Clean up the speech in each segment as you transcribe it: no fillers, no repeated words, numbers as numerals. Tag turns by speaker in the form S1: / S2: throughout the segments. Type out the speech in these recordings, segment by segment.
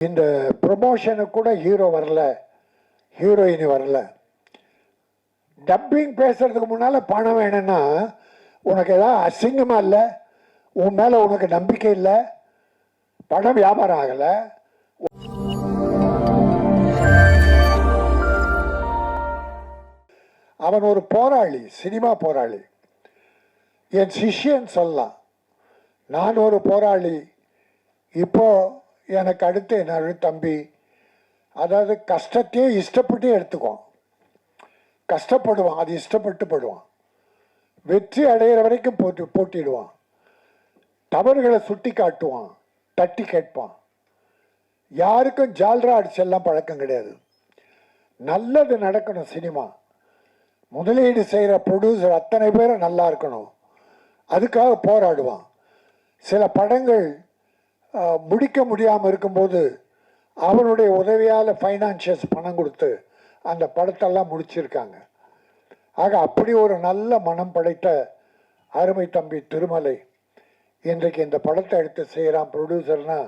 S1: இந்த ப்ரொமோஷனுக்கு கூட ஹீரோ வரல, ஹீரோயின் வரல. டப்பிங் பேசுறதுக்கு முன்னால பணம் வேணும்னா உனக்கு ஏதாவது அசிங்கமா இல்லை, உன் மேல உனக்கு நம்பிக்கை இல்லை, பணம் வியாபாரம் ஆகல. அவன் ஒரு போராளி, சினிமா போராளி. என் சிஷ்யன் சொல்லலாம், நான் ஒரு போராளி. இப்போ எனக்கு அடுத்து என்னோட தம்பி, அதாவது கஷ்டத்தையே இஷ்டப்பட்டு எடுத்துக்குவான், கஷ்டப்படுவான், அது இஷ்டப்பட்டு படுவான், வெற்றி அடைகிற வரைக்கும் போட்டிடுவான், தவறுகளை சுட்டி காட்டுவான், தட்டி கேட்பான். யாருக்கும் ஜால்ரா அடிச்செல்லாம் பழக்கம் கிடையாது. நல்லது நடக்கணும். சினிமா முதலீடு செய்கிற ப்ரொடியூசர் அத்தனை பேரும் நல்லா இருக்கணும், அதுக்காக போராடுவான். சில படங்கள் முடிக்க முடியாமல் இருக்கும்போது அவனுடைய உதவியால் ஃபைனான்சியர்ஸ் பணம் கொடுத்து அந்த படத்தெல்லாம் முடிச்சிருக்காங்க. ஆக அப்படி ஒரு நல்ல மனம் படைத்த அருமை தம்பி திருமலை இன்றைக்கு இந்த படத்தை எடுத்து செய்கிறான் ப்ரொடியூசர்னா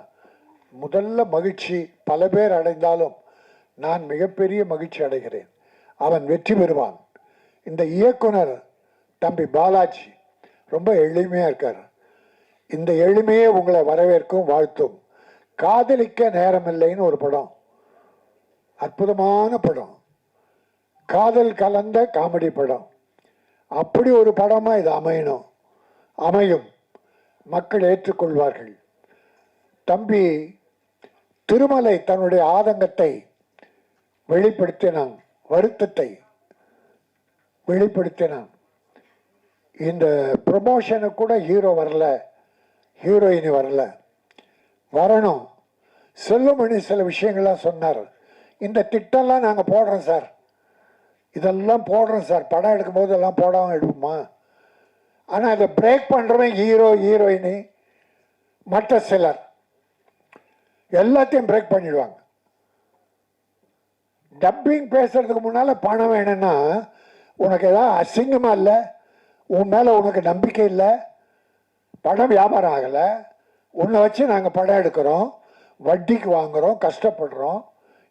S1: முதல்ல மகிழ்ச்சி. பல பேர் அடைந்தாலும் நான் மிகப்பெரிய மகிழ்ச்சி அடைகிறேன். அவன் வெற்றி பெறுவான். இந்த இயக்குனர் தம்பி பாலாஜி ரொம்ப எளிமையாக இருக்கார். இந்த எளிமையே உங்களை வரவேற்கும், வாழ்த்தும். காதலிக்க நேரமில்லைன்னு ஒரு படம், அற்புதமான படம், காதல் கலந்த காமெடி படம். அப்படி ஒரு படமாக இது அமையணும், அமையும், மக்கள் ஏற்றுக்கொள்வார்கள். தம்பி திருமலை தன்னுடைய ஆதங்கத்தை வெளிப்படுத்தினான், வருத்தத்தை வெளிப்படுத்தினான். இந்த ப்ரொமோஷனுக்கு கூட ஹீரோ வரல, ஹீரோயின் வரல, வரணும். செல்லுமணி சில விஷயங்கள்லாம் சொன்னார். இந்த திட்டம்லாம் நாங்கள் போடுறோம் சார், இதெல்லாம் போடுறோம் சார், படம் எடுக்கும் போது எல்லாம் போடாமல் எடுப்போமா? ஆனால் அதை பிரேக் பண்ணுறவன் ஹீரோ, ஹீரோயினி, மற்ற சிலர் எல்லாத்தையும் பிரேக் பண்ணிடுவாங்க. டப்பிங் பேசுறதுக்கு முன்னால் பணம் வேணும்னா உனக்கு ஏதாவது அசிங்கமா இல்லை, உன் மேலே உனக்கு நம்பிக்கை இல்லை, படம் வியாபாரம் ஆகலை, உன்னை வச்சு நாங்கள் படம் எடுக்கிறோம், வட்டிக்கு வாங்குகிறோம், கஷ்டப்படுறோம்.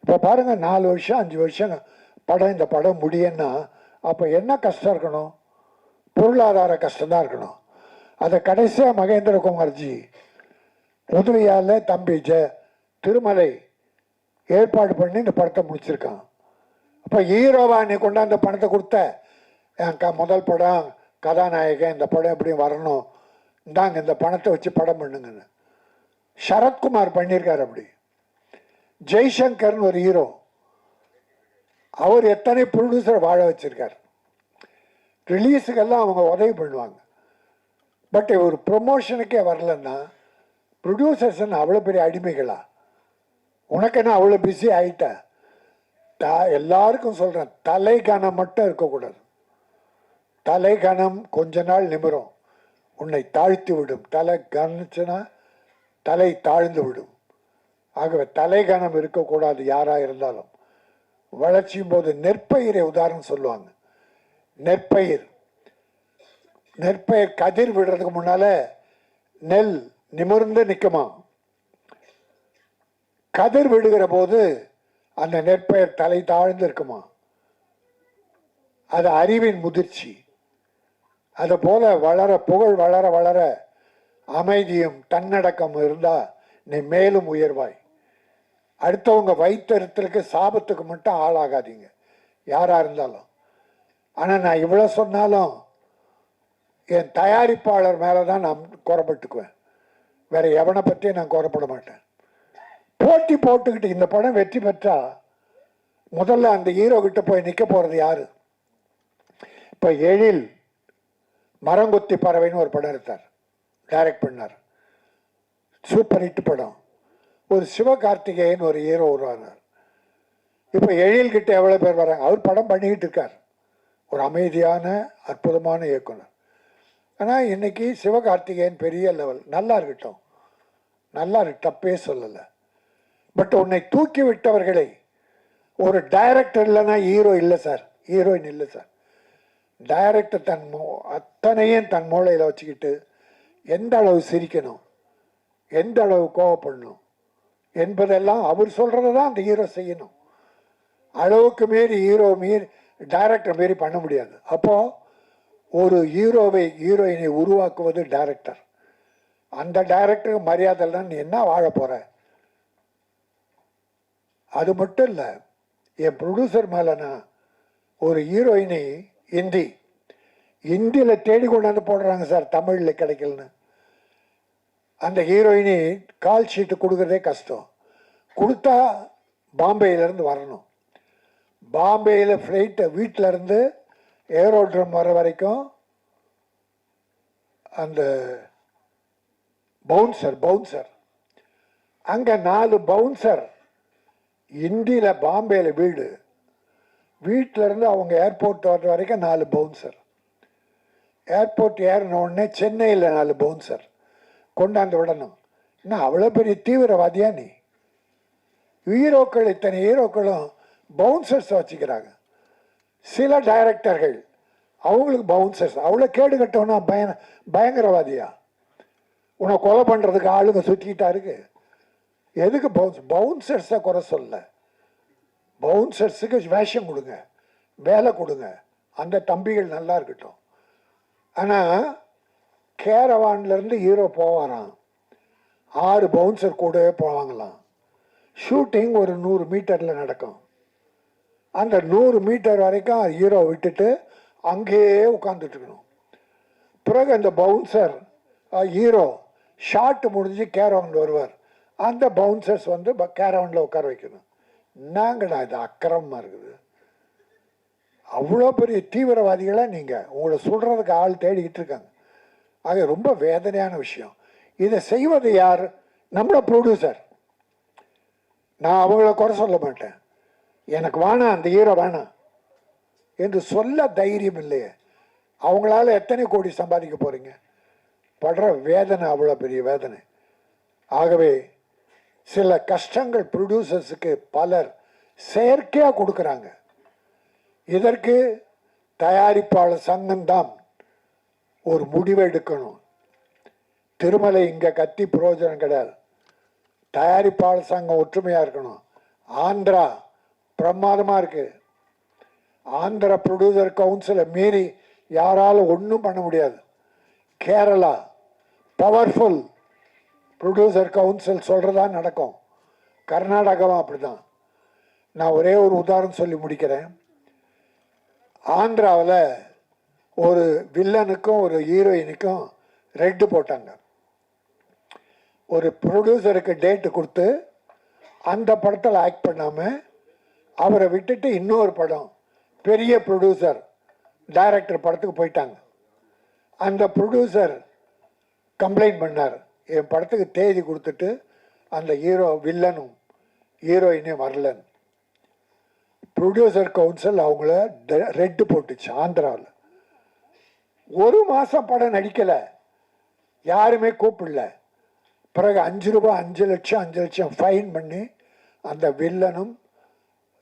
S1: இப்போ பாருங்கள், 4 வருஷம் 5 வருஷம் படம், இந்த படம் முடியும்னா அப்போ என்ன கஷ்டம் இருக்கணும்? பொருளாதார கஷ்டம்தான் இருக்கணும். அதை கடைசியாக மகேந்திரகுமார்ஜி உதவியால் தம்பி திருமலை ஏற்பாடு பண்ணி இந்த படத்தை முடிச்சிருக்கான். அப்போ ஹீரோவா நீ கொண்டாந்த பணத்தை கொடுத்த, என் முதல் படம் கதாநாயகன், இந்த படம் எப்படியும் வரணும், இந்தாங்க இந்த பணத்தை வச்சு படம் பண்ணுங்கன்னு சரத்குமார் பண்ணியிருக்கார். அப்படி ஜெய்சங்கர்னு ஒரு ஹீரோ, அவர் எத்தனை ப்ரொடியூசர் வாழ வச்சிருக்கார். ரிலீஸுக்கெல்லாம் அவங்க உதவி பண்ணுவாங்க. பட் ஒரு ப்ரொமோஷனுக்கே வரலன்னா ப்ரொடியூசர்ஸ் அவ்வளோ பெரிய அடிமைகளா? உனக்கு என்ன அவ்வளோ பிஸி ஆகிட்ட? எல்லாருக்கும் சொல்கிறேன், தலை கனம் மட்டும் இருக்கக்கூடாது. தலை கனம் கொஞ்ச நாள் நிமிரும், உன்னை தாழ்த்தி விடும். தலை கனிச்சுன்னா தலை தாழ்ந்து விடும். ஆகவே தலை கனம் இருக்கக்கூடாது யாராக இருந்தாலும். வளர்ச்சியும் போது நெற்பயிரை உதாரணம் சொல்லுவாங்க. நெற்பயிர் கதிர் விடுறதுக்கு முன்னால நெல் நிமிர்ந்து நிற்குமா? கதிர் விடுகிற போது அந்த நெற்பயிர் தலை தாழ்ந்து இருக்குமா? அது அறிவின் முதிர்ச்சி. அது போல வளர, புகழ் வளர வளர அமைதியும் தன்னடக்கம் இருந்தா நீ மேலும் உயர்வாய். அடுத்தவங்க வைத்தறித்தலுக்கு சாபத்துக்கு மட்டும் ஆளாகாதீங்க யாரா இருந்தாலும். ஆனால் நான் இவ்வளோ சொன்னாலும் என் தயாரிப்பாளர் மேலே தான் நான் குறைப்பட்டுக்குவேன், வேற எவனை பற்றியும் நான் குறைப்பட மாட்டேன். போட்டி போட்டுக்கிட்டு இந்த படம் வெற்றி பெற்றா முதல்ல அந்த ஹீரோ கிட்ட போய் நிற்க போகிறது யாரு? இப்போ எழில் மரங்கொத்தி பறவைன்னு ஒரு படம் எடுத்தார், டைரக்ட் பண்ணார், சூப்பர் ஹிட் படம். ஒரு சிவகார்த்திகேயன் ஒரு ஹீரோ உருவானார். இப்போ எழில்கிட்ட எவ்வளோ பேர் வராங்க? அவர் படம் பண்ணிக்கிட்டு இருக்கார், ஒரு அமைதியான அற்புதமான இயக்குனர். ஆனால் இன்னைக்கு சிவகார்த்திகேயன் பெரிய லெவல், நல்லா இருக்கட்டும், நல்லா இருக்கு, தப்பே சொல்லலை. பட் உன்னை தூக்கி விட்டவர்களை, ஒரு டைரக்டர் இல்லைன்னா ஹீரோ இல்லை சார், ஹீரோயின் இல்லை சார். டைரக்டர் அத்தனையும் தன் மூளையில் வச்சுக்கிட்டு எந்த அளவு சிரிக்கணும், எந்த அளவு கோவப்படணும், என்பதெல்லாம் அவர் சொல்றதை தான் அந்த ஹீரோ செய்யணும். அளவுக்கு மீறி டைரக்டர் மாரி பண்ண முடியாது. அப்போ ஒரு ஹீரோயினை உருவாக்குவது டைரக்டர். அந்த டைரக்டருக்கு மரியாதை இல்லைன்னா நீ என்ன வாழ போற? அது மட்டும் இல்லை, என் ப்ரொடியூசர் மேலனா ஒரு ஹீரோயினை இந்தியில் தேடி கொண்டாந்து போடுறாங்க சார், தமிழில் கிடைக்கலன்னு. அந்த ஹீரோயினி கால் ஷீட்டு கொடுக்குறதே கஷ்டம். கொடுத்தா பாம்பேயிலேருந்து வரணும். பாம்பேயில் ஃப்ளைட்டை வீட்டிலேருந்து ஏரோட்ரம் வர வரைக்கும் அந்த பவுன்சர் அங்கே 4 பவுன்சர் இந்தியில் பாம்பேயில் வீட்டிலேருந்து அவங்க ஏர்போர்ட் வர்ற வரைக்கும் 4 பவுன்சர். ஏர்போர்ட் ஏறின உடனே சென்னையில் 4 பவுன்சர் கொண்டாந்து விடணும். இன்னும் அவ்வளோ பெரிய தீவிரவாதியா நீ? இத்தனை ஹீரோக்களும் பவுன்சர்ஸ் வச்சுக்கிறாங்க. சில டைரக்டர்கள் அவங்களுக்கு பவுன்சர்ஸ். அவ்வளோ கேடு கட்டவனா பயங்கரவாதியா? உன்னை கொலை பண்ணுறதுக்கு ஆளுங்க சுற்றிக்கிட்டா இருக்கு. எதுக்கு பவுன்சர்ஸை குறை சொல்ல? பவுன்சர்ஸுக்கு வேஷம் கொடுங்க, வேலை கொடுங்க, அந்த தம்பிகள் நல்லா இருக்கட்டும். ஆனால் கேரவான்லேருந்து ஹீரோ போவாராம், 6 பவுன்சர் கூடவே போவாங்களாம். ஷூட்டிங் ஒரு 100 மீட்டரில் நடக்கும். அந்த 100 மீட்டர் வரைக்கும் ஹீரோ விட்டுட்டு அங்கேயே உட்காந்துட்டு இருக்கணும். பிறகு அந்த பவுன்சர் ஹீரோ ஷார்ட் முடிஞ்சு கேரவன் வருவார். அந்த பவுன்சர்ஸ் வந்து கேரவனில் உட்கார வைக்கணும். என்னங்கடா இது அக்கிரமமாக இருக்குது? அவ்வளோ பெரிய தீவிரவாதிகளை நீங்கள் உங்களை சொல்கிறதுக்கு ஆள் தேடிக்கிட்டு இருக்காங்க. ஆக ரொம்ப வேதனையான விஷயம். இதை செய்வது யார்? நம்மளோட ப்ரொடியூசர். நான் அவங்கள குறை சொல்ல மாட்டேன். எனக்கு வேணாம், அந்த ஹீரோ வேணாம் என்று சொல்ல தைரியம் இல்லையே. அவங்களால எத்தனை கோடி சம்பாதிக்க போகிறீங்க? படுற வேதனை அவ்வளோ பெரிய வேதனை. ஆகவே சில கஷ்டங்கள் ப்ரொடியூசர்ஸுக்கு பலர் செயற்கையாக கொடுக்குறாங்க. இதற்கு தயாரிப்பாளர் சங்கம்தான் ஒரு முடிவு எடுக்கணும். திருமலை இங்கே கத்தி பிரயோஜனம் கிடையாது. தயாரிப்பாளர் சங்கம் ஒற்றுமையாக இருக்கணும். ஆந்திரா பிரமாதமாக இருக்கு. ஆந்திரா ப்ரொடியூசர் கவுன்சிலை மீறி யாராலும் ஒன்றும் பண்ண முடியாது. கேரளா பவர்ஃபுல் ப்ரொடியூசர் கவுன்சில் சொல்கிறதா நடக்கும். கர்நாடகாவும் அப்படிதான். நான் ஒரே ஒரு உதாரணம் சொல்லி முடிக்கிறேன். ஆந்திராவில் ஒரு வில்லனுக்கும் ஒரு ஹீரோயினுக்கும் ரெட்டு போட்டாங்க. ஒரு ப்ரொடியூசருக்கு டேட்டு கொடுத்து அந்த படத்தில் ஆக்ட் பண்ணாமல் அவரை விட்டுட்டு இன்னொரு படம் பெரிய ப்ரொடியூசர் டைரக்டர் படத்துக்கு போயிட்டாங்க. அந்த ப்ரொடியூசர் கம்ப்ளைண்ட் பண்ணார், என் படத்துக்கு தேதி கொடுத்துட்டு அந்த வில்லனும் ஹீரோயினையும் வரலன்னு. ப்ரொடியூசர் கவுன்சில் அவங்கள ரெட்டு போட்டுச்சு ஆந்திராவில். 1 மாதம் படம் நடிக்கலை, யாருமே கூப்பிடல. பிறகு 5 ரூபாய் 5 லட்சம் ஃபைன் பண்ணி அந்த வில்லனும்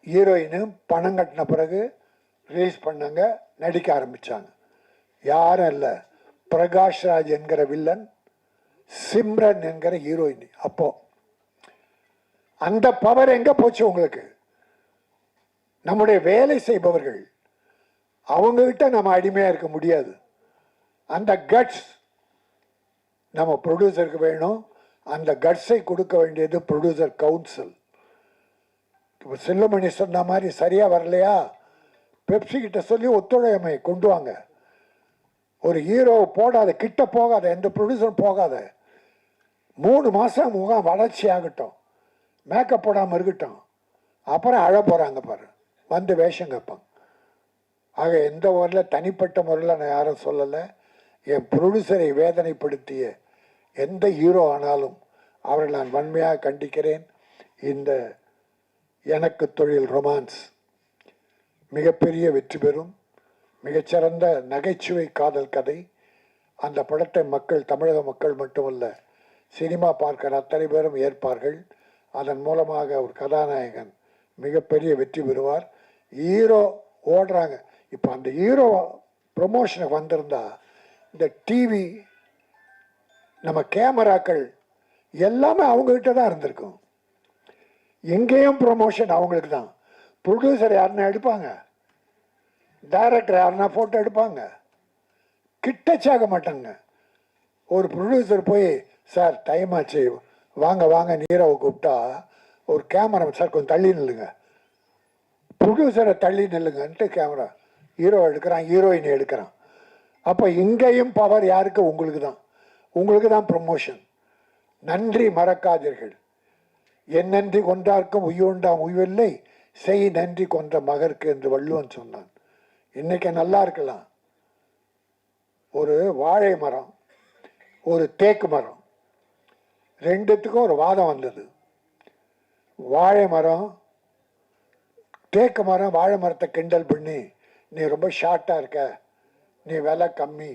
S1: ஹீரோயினும் பணம் கட்டின பிறகு ரிலீஸ் பண்ணாங்க, நடிக்க ஆரம்பித்தாங்க. யாரும் இல்லை, பிரகாஷ் ராஜ் என்கிற வில்லன், சிம்ரன் என்கிற ஹீரோயின். அப்போ அந்த பவர் எங்கே போச்சு உங்களுக்கு? நம்முடைய வேலை செய்பவர்கள் அவங்ககிட்ட நம்ம அடிமையாக இருக்க முடியாது. அந்த கட்ஸ் நம்ம ப்ரொடியூசருக்கு வேணும். அந்த கட்ஸை கொடுக்க வேண்டியது ப்ரொடியூசர் கவுன்சில். இப்போ செல்லுமணி சொன்ன மாதிரி சரியாக வரலையா, பெப்சி கிட்ட சொல்லி ஒத்துழைமை கொண்டு வாங்க. ஒரு ஹீரோ போடாத, கிட்ட போகாத, எந்த ப்ரொடியூசரும் போகாத. 3 மாதம் முகம் வளர்ச்சி ஆகட்டும், மேக்கப் போடாமல் இருக்கட்டும், அப்புறம் அழ போகிறாங்க பாரு, வந்து வேஷம் கேட்பாங்க. ஆக எந்த முறையில் தனிப்பட்ட முறையில் நான் யாரும் சொல்லலை. என் ப்ரொடியூசரை வேதனைப்படுத்திய எந்த ஹீரோ ஆனாலும் அவரை நான் வன்மையாக கண்டிக்கிறேன். இந்த எனக்கு தொழில் ரொமான்ஸ் மிகப்பெரிய வெற்றி பெறும். மிகச்சிறந்த நகைச்சுவை காதல் கதை. அந்த படத்தை தமிழக மக்கள் மட்டுமல்ல, சினிமா பார்க்கிற அத்தனை பேரும் ஏற்பார்கள். அதன் மூலமாக ஒரு கதாநாயகன் மிகப்பெரிய வெற்றி பெறுவார். ஹீரோ ஓடுறாங்க. இப்போ அந்த ஹீரோ ப்ரொமோஷனுக்கு வந்திருந்தா இந்த டிவி, நம்ம கேமராக்கள் எல்லாமே அவங்ககிட்ட தான் இருந்திருக்கும். எங்கேயும் ப்ரொமோஷன் அவங்களுக்கு தான். ப்ரொடியூசர் யாருன்னா எடுப்பாங்க, டைரக்டர் யாருன்னா ஃபோட்டோ எடுப்பாங்க, கிட்டச்சாக மாட்டாங்க. ஒரு ப்ரொடியூசர் போய் சார் டைம் ஆச்சு வாங்க வாங்க நீரவை கூப்பிட்டா ஒரு கேமரா சார் கொஞ்சம் தள்ளி நில்லுங்க, ப்ரொடியூசரை தள்ளி நில்லுங்கன்ட்டு கேமரா ஹீரோ எடுக்கிறான், ஹீரோயின் எடுக்கிறான். அப்போ இங்கேயும் பவர் யாருக்கு? உங்களுக்கு தான். உங்களுக்கு தான் ப்ரொமோஷன். நன்றி மறக்காதீர்கள். என் நன்றி கொன்றார்க்கும் உய்யுண்டாம் உய்வில்லை, செய் நன்றி கொன்ற மகருக்கு என்று வள்ளுவன் சொன்னான். இன்னைக்கு நல்லா இருக்கலாம். ஒரு வாழை மரம், ஒரு தேக்கு மரம், ரெண்டுத்துக்கும் ஒரு வாதம் வந்தது. வாழை மரம் தேக்கு மரம் வாழை மரத்தை கிண்டல் பண்ணி, நீ ரொம்ப ஷார்ட்டாக இருக்க, நீ விலை கம்மி,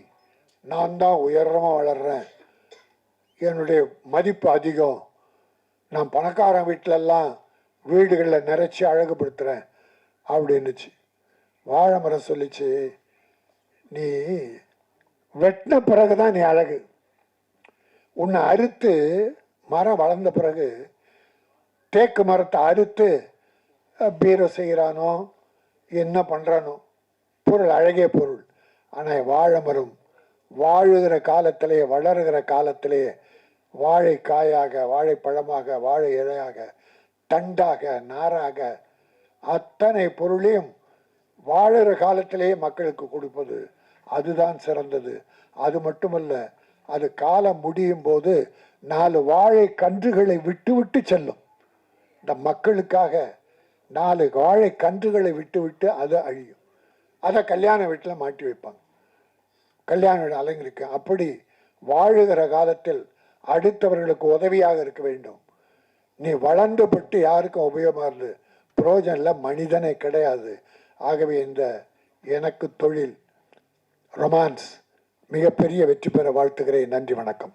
S1: நான் தான் உயரமாக வளர்றேன், என்னுடைய மதிப்பு அதிகம், நான் பணக்காரன் வீட்டிலெல்லாம் வீடுகளில் நிறைச்சி அழகுபடுத்துகிறேன் அப்படின்னுச்சு. வாழை மரம் சொல்லிச்சு, நீ வெட்டின பிறகு தான் நீ அழகு. உன்னை அறுத்து மரம் வளர்ந்த பிறகு தேக்கு மரத்தை அறுத்து பீரோ செய்கிறானோ என்ன பண்ணுறானோ பொருள் அழகிய பொருள். ஆனால் வாழை மரம் வாழுகிற காலத்திலேயே வளருகிற காலத்திலேயே வாழைக்காயாக, வாழைப்பழமாக, வாழை இலையாக, தண்டாக, நாராக அத்தனை பொருளையும் வாழுகிற காலத்திலேயே மக்களுக்கு கொடுப்பது அதுதான் சிறந்தது. அது மட்டுமல்ல, அது காலம் முடியும் போது 4 வாழை கன்றுகளை விட்டு விட்டு செல்லும். இந்த மக்களுக்காக 4 வாழை கன்றுகளை விட்டு விட்டு அது அழியும். அதை கல்யாண வீட்டில் மாட்டி வைப்பாங்க, கல்யாண வீடு அலங்கரிக்க. அப்படி வாழுகிற காலத்தில் அடுத்தவர்களுக்கு உதவியாக இருக்க வேண்டும். நீ வளர்ந்து பட்டு யாருக்கும் உபயோகமாக இருந்து புரோஜனில் மனிதனே கிடையாது. ஆகவே இந்த எனக்கு தொழில் ரொமான்ஸ் மிகப்பெரிய வெற்றி பெற வாழ்த்துகிறேன். நன்றி, வணக்கம்.